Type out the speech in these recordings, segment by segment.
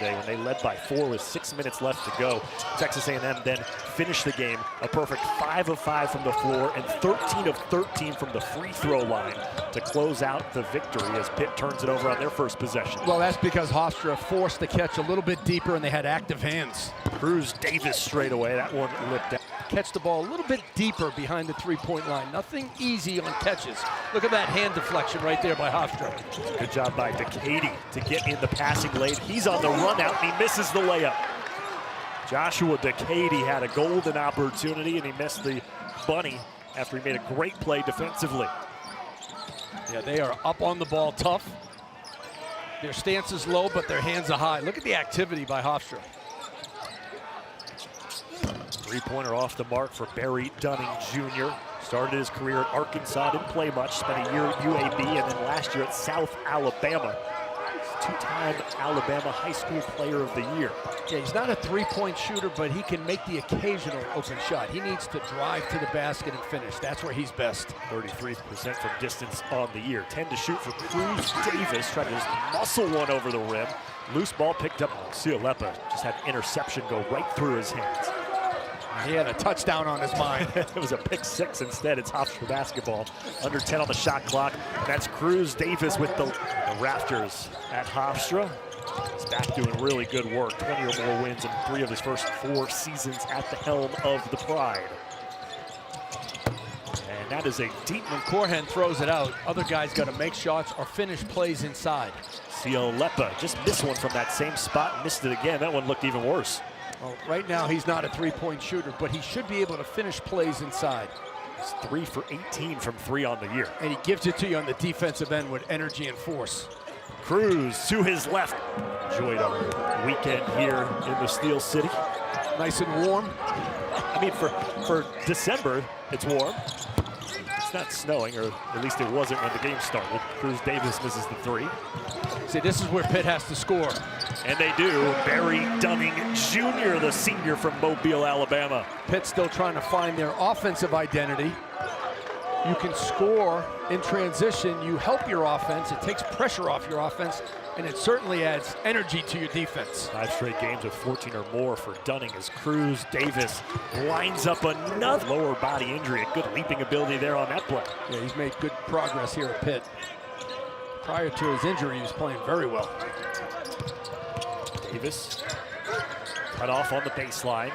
When they led by 4 with 6 minutes left to go. Texas A&M then finished the game a perfect 5 of 5 from the floor and 13 of 13 from the free throw line to close out the victory as Pitt turns it over on their first possession. Well, that's because Hofstra forced the catch a little bit deeper and they had active hands. Cruz Davis straight away, that one lipped out. Catch the ball a little bit deeper behind the three-point line. Nothing easy on catches. Look at that hand deflection right there by Hofstra. Good job by DeCady to get in the passing lane. He's on the run out and he misses the layup. Joshua DeCady had a golden opportunity and he missed the bunny after he made a great play defensively. Yeah, they are up on the ball tough. Their stance is low, but their hands are high. Look at the activity by Hofstra. Three-pointer off the mark for Barry Dunning Jr. Started his career at Arkansas, didn't play much, spent a year at UAB, and then last year at South Alabama. Two-time Alabama High School Player of the Year. Yeah, he's not a three-point shooter, but he can make the occasional open shot. He needs to drive to the basket and finish. That's where he's best. 33% from distance on the year. 10 to shoot for Cruz Davis. Tried to just muscle one over the rim. Loose ball picked up. Cialepa just had an interception go right through his hands. He had a touchdown on his mind. It was a pick 6 instead. It's Hofstra basketball. Under 10 on the shot clock. That's Cruz Davis with the Raptors at Hofstra. He's back doing really good work. 20 or more wins in 3 of his first 4 seasons at the helm of the Pride. And that is a deep. When Corhen throws it out, other guys got to make shots or finish plays inside. Cialepa just missed one from that same spot and missed it again. That one looked even worse. Well, right now he's not a three-point shooter, but he should be able to finish plays inside. He's 3 for 18 from 3 on the year. And he gives it to you on the defensive end with energy and force. Cruz to his left. Enjoyed our weekend here in the Steel City. Nice and warm. I mean, for December, it's warm. It's not snowing, or at least it wasn't when the game started. Cruz Davis misses the 3. See, this is where Pitt has to score. And they do. Barry Dunning Jr., the senior from Mobile, Alabama. Pitt's still trying to find their offensive identity. You can score in transition. You help your offense. It takes pressure off your offense, and it certainly adds energy to your defense. 5 straight games with 14 or more for Dunning as Cruz Davis lines up another lower body injury. A good leaping ability there on that play. Yeah, he's made good progress here at Pitt. Prior to his injury, he was playing very well. Davis cut off on the baseline.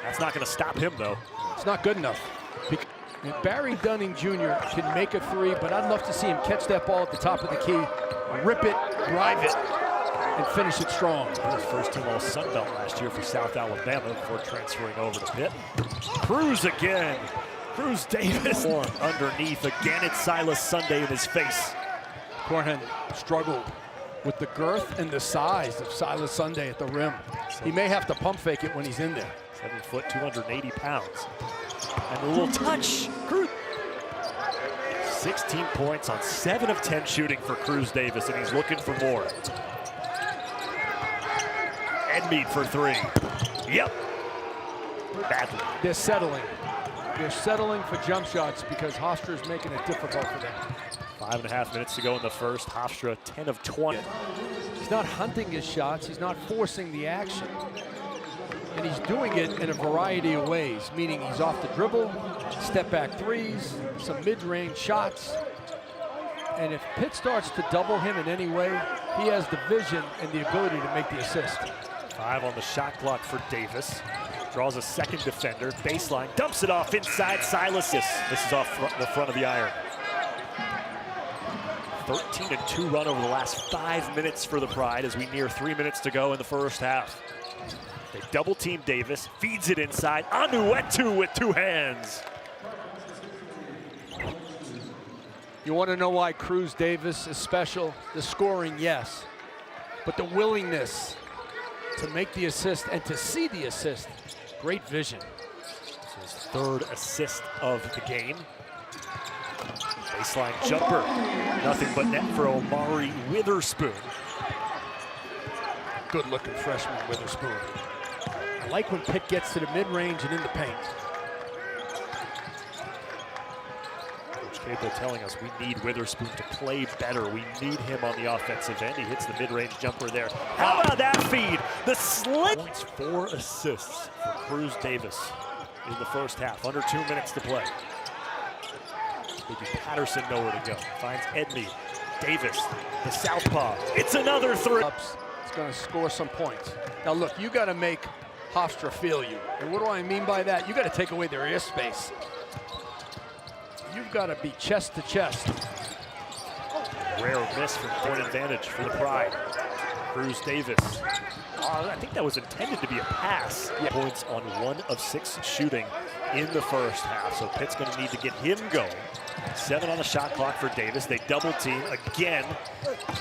That's not going to stop him, though. It's not good enough. Barry Dunning Jr. can make a 3, but I'd love to see him catch that ball at the top of the key, rip it, drive it, and finish it strong. He was first team All Sun Belt last year for South Alabama before transferring over to Pitt. Cruz again. Cruz Davis underneath. Again, it's Silas Sunday in his face. Corhen struggled with the girth and the size of Silas Sunday at the rim. He may have to pump fake it when he's in there. 7 foot, 280 pounds. And a little touch. Cruz. 16 points on 7 of 10 shooting for Cruz Davis, and he's looking for more. Edmead for 3. Yep. Badly. They're settling. They're settling for jump shots because Hofstra is making it difficult for them. 5.5 minutes to go in the first. Hofstra 10 of 20. He's not hunting his shots. He's not forcing the action. And he's doing it in a variety of ways, meaning he's off the dribble, step back threes, some mid-range shots. And if Pitt starts to double him in any way, he has the vision and the ability to make the assist. 5 on the shot clock for Davis. Draws a second defender, baseline, dumps it off inside Silas. This is off the front of the iron. 13-2 run over the last 5 minutes for the Pride as we near 3 minutes to go in the first half. They double team Davis, feeds it inside. Anuetu with 2 hands. You want to know why Cruz Davis is special? The scoring, yes. But the willingness to make the assist and to see the assist, great vision. This is his 3rd assist of the game. Baseline jumper, nothing but net for Omari Witherspoon. Good looking freshman Witherspoon. I like when Pitt gets to the mid-range and in the paint. Coach Capel telling us we need Witherspoon to play better. We need him on the offensive end. He hits the mid-range jumper there. How about that feed? The slit. Points, 4 assists for Cruz Davis in the first half. Under 2 minutes to play. Maybe Patterson nowhere to go. Finds Edney. Davis, the southpaw. It's another 3. It's going to score some points. Now look, you got to make Hofstra feel you. And what do I mean by that? You got to take away their airspace. You've got to be chest to chest. Rare miss from point advantage for the Pride. Cruz Davis. I think that was intended to be a pass. Yeah. Points on 1 of 6 shooting in the first half. So Pitt's going to need to get him going. 7 on the shot clock for Davis. They double team again.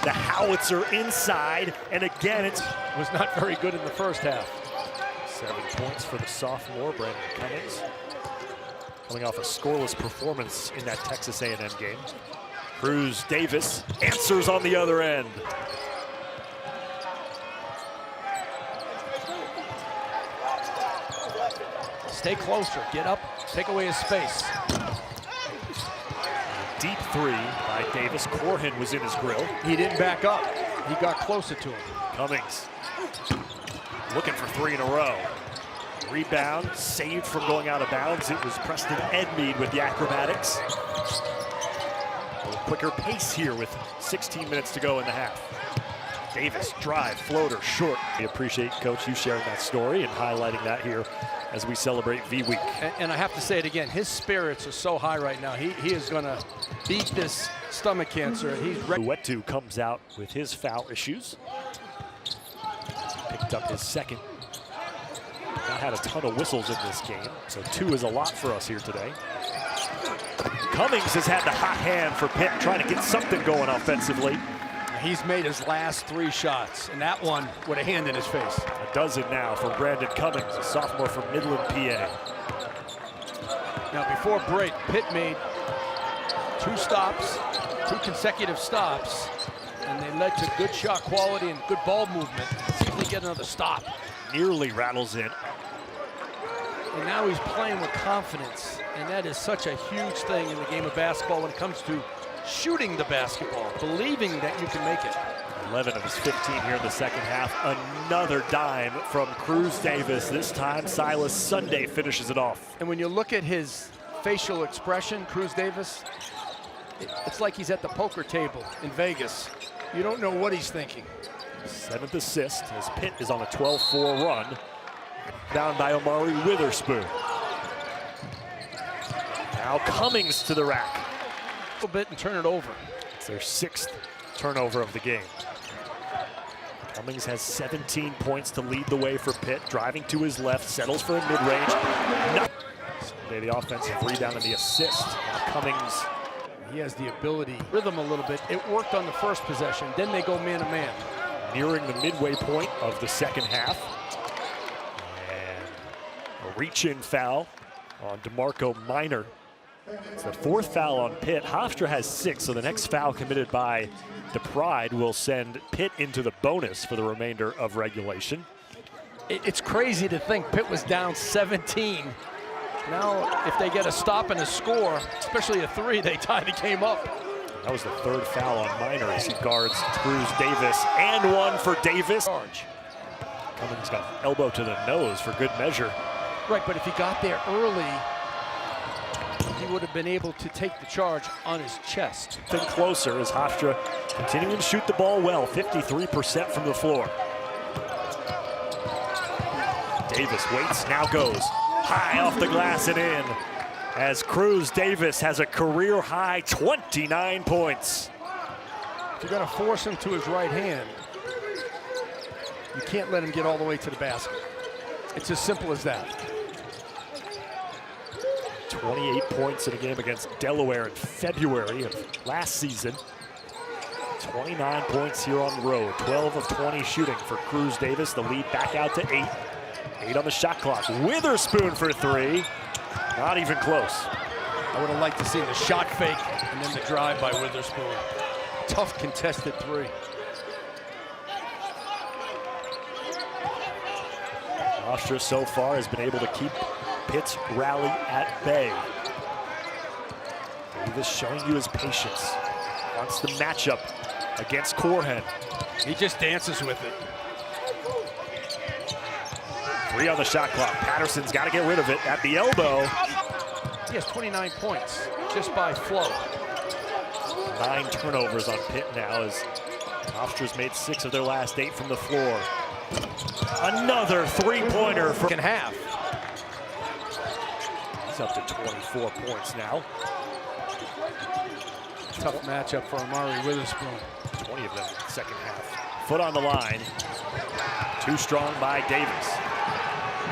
The howitzer inside, and again it was not very good in the first half. 7 points for the sophomore, Brandon Cummings. Coming off a scoreless performance in that Texas A&M game. Cruz Davis answers on the other end. Stay closer, get up, take away his space. Deep 3 by Davis. Corhin was in his grill. He didn't back up. He got closer to him. Cummings looking for 3 in a row. Rebound, saved from going out of bounds. It was Preston Edmead with the acrobatics. A little quicker pace here with 16 minutes to go in the half. Davis, drive, floater, short. We appreciate, Coach, you sharing that story and highlighting that here as we celebrate V-Week. And I have to say it again, his spirits are so high right now. He is going to beat this stomach cancer. And he's ready. Uetu comes out with his foul issues. Picked up his second. Not had a ton of whistles in this game, so 2 is a lot for us here today. Cummings has had the hot hand for Pitt, trying to get something going offensively. He's made his last 3 shots, and that one with a hand in his face. A dozen now for Brandon Cummings, a sophomore from Midland, PA. Now before break, Pitt made 2 stops, 2 consecutive stops, and they led to good shot quality and good ball movement. See if they get another stop. Nearly rattles in. And now he's playing with confidence, and that is such a huge thing in the game of basketball when it comes to shooting the basketball, believing that you can make it. 11 of his 15 here in the second half. Another dime from Cruz Davis. This time, Silas Sunday finishes it off. And when you look at his facial expression, Cruz Davis, it's like he's at the poker table in Vegas. You don't know what he's thinking. 7th assist as Pitt is on a 12-4 run. Down by Omari Witherspoon. Now Cummings to the rack. A little bit and turn it over. It's their 6th turnover of the game. Cummings has 17 points to lead the way for Pitt. Driving to his left, settles for a mid-range. Sunday, the offensive rebound and the assist. Now Cummings. He has the ability, rhythm a little bit. It worked on the first possession. Then they go man-to-man. Nearing the midway point of the second half. And a reach-in foul on DeMarco Minor. It's the 4th foul on Pitt. Hofstra has 6, so the next foul committed by the Pride will send Pitt into the bonus for the remainder of regulation. It's crazy to think Pitt was down 17. Now, if they get a stop and a score, especially a 3, they tie the game up. That was the 3rd foul on Minor as he guards Cruz Davis, and 1 for Davis. Cummings got elbow to the nose for good measure. Right, but if he got there early, he would have been able to take the charge on his chest. Then closer as Hofstra continuing to shoot the ball well, 53% from the floor. Davis waits, now goes high off the glass and in, as Cruz Davis has a career-high 29 points. If you're going to force him to his right hand, you can't let him get all the way to the basket. It's as simple as that. 28 points in a game against Delaware in February of last season. 29 points here on the road. 12 of 20 shooting for Cruz Davis. The lead back out to 8. 8 on the shot clock. Witherspoon for 3. Not even close. I would have liked to see the shot fake and then the drive by Witherspoon. Tough contested 3. Hofstra so far has been able to keep Pitt's rally at bay. Davis showing you his patience. Wants the matchup against Corhen. He just dances with it. 3 on the shot clock. Patterson's got to get rid of it at the elbow. He has 29 points just by flow. 9 turnovers on Pitt now as Hofstra's made 6 of their last 8 from the floor. Another 3-pointer for Second half. He's up to 24 points now. Tough matchup for Amari Witherspoon. 20 of them second half. Foot on the line. Too strong by Davis.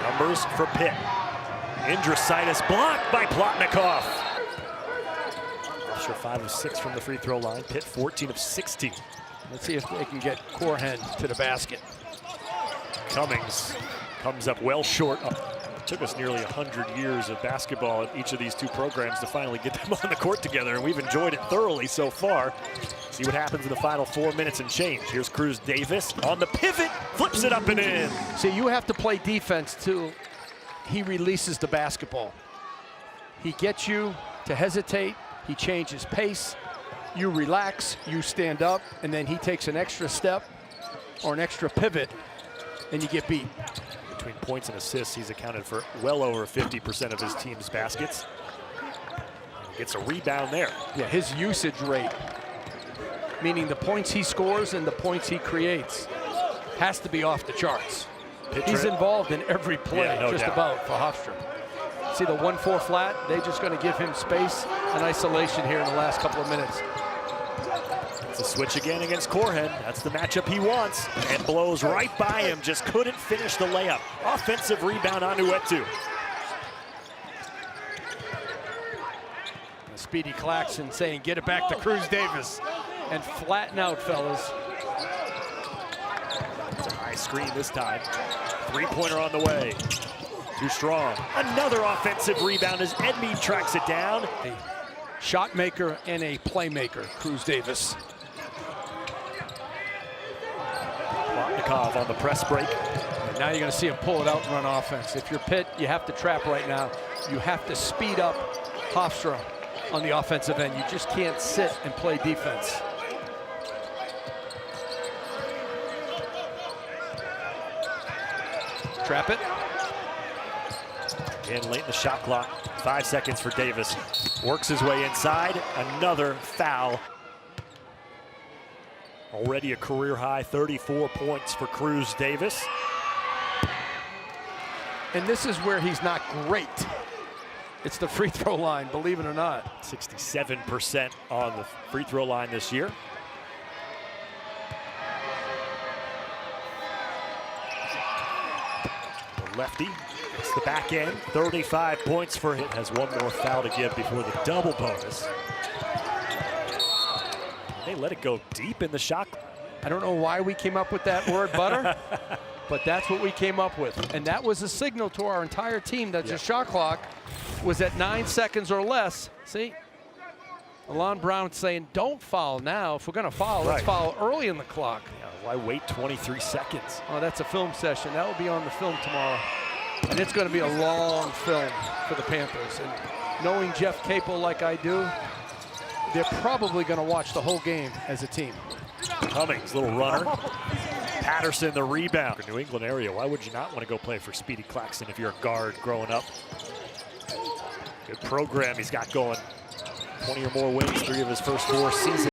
Numbers for Pitt. Indricitis blocked by Plotnikov. Hofstra 5 of 6 from the free throw line. Pitt 14 of 16. Let's see if they can get Corhen to the basket. Cummings comes up well short. It took us nearly 100 years of basketball at each of these two programs to finally get them on the court together, and we've enjoyed it thoroughly so far. See what happens in the final 4 minutes and change. Here's Cruz Davis on the pivot, flips it up and in. See, you have to play defense till he releases the basketball. He gets you to hesitate, he changes pace, you relax, you stand up, and then he takes an extra step or an extra pivot, and you get beat. Between points and assists, he's accounted for well over 50% of his team's baskets. He gets a rebound there. Yeah, his usage rate, meaning the points he scores and the points he creates, has to be off the charts. He's involved in every play, yeah, no just doubt. about, for Hofstra. See the 1-4 flat? They're just going to give him space and isolation here in the last couple of minutes. It's a switch again against Corhen. That's the matchup he wants. And blows right by him. Just couldn't finish the layup. Offensive rebound on Uetu. Speedy Claxton saying, get it back to Cruz Davis. And flatten out, fellas. It's a high screen this time. 3-pointer on the way. Too strong. Another offensive rebound as Edmead tracks it down. A shot maker and a playmaker, Cruz Davis. Plotnikov on the press break. And now you're going to see him pull it out and run offense. If you're Pitt, you have to trap right now. You have to speed up Hofstra on the offensive end. You just can't sit and play defense. Trap it. Again, late in the shot clock. 5 seconds for Davis. Works his way inside. Another foul. Already a career high 34 points for Cruz Davis. And this is where he's not great. It's the free throw line, believe it or not. 67% on the free throw line this year. The lefty gets the back end. 35 points for him. Has one more foul to give before the double bonus. They let it go deep in the shot. I don't know why we came up with that word, butter, but that's what we came up with. And that was a signal to our entire team that the shot clock was at 9 seconds or less. See? Alon Brown saying, don't foul now. If we're going to foul, let's foul early in the clock. Yeah, why wait 23 seconds? Oh, that's a film session. That will be on the film tomorrow. And it's going to be a long film for the Panthers. And knowing Jeff Capel like I do, they're probably going to watch the whole game as a team. Cummings, little runner. Patterson, the rebound. For New England area, why would you not want to go play for Speedy Claxton if you're a guard growing up? Good program he's got going. 20 or more wins, 3 of his first 4 seasons.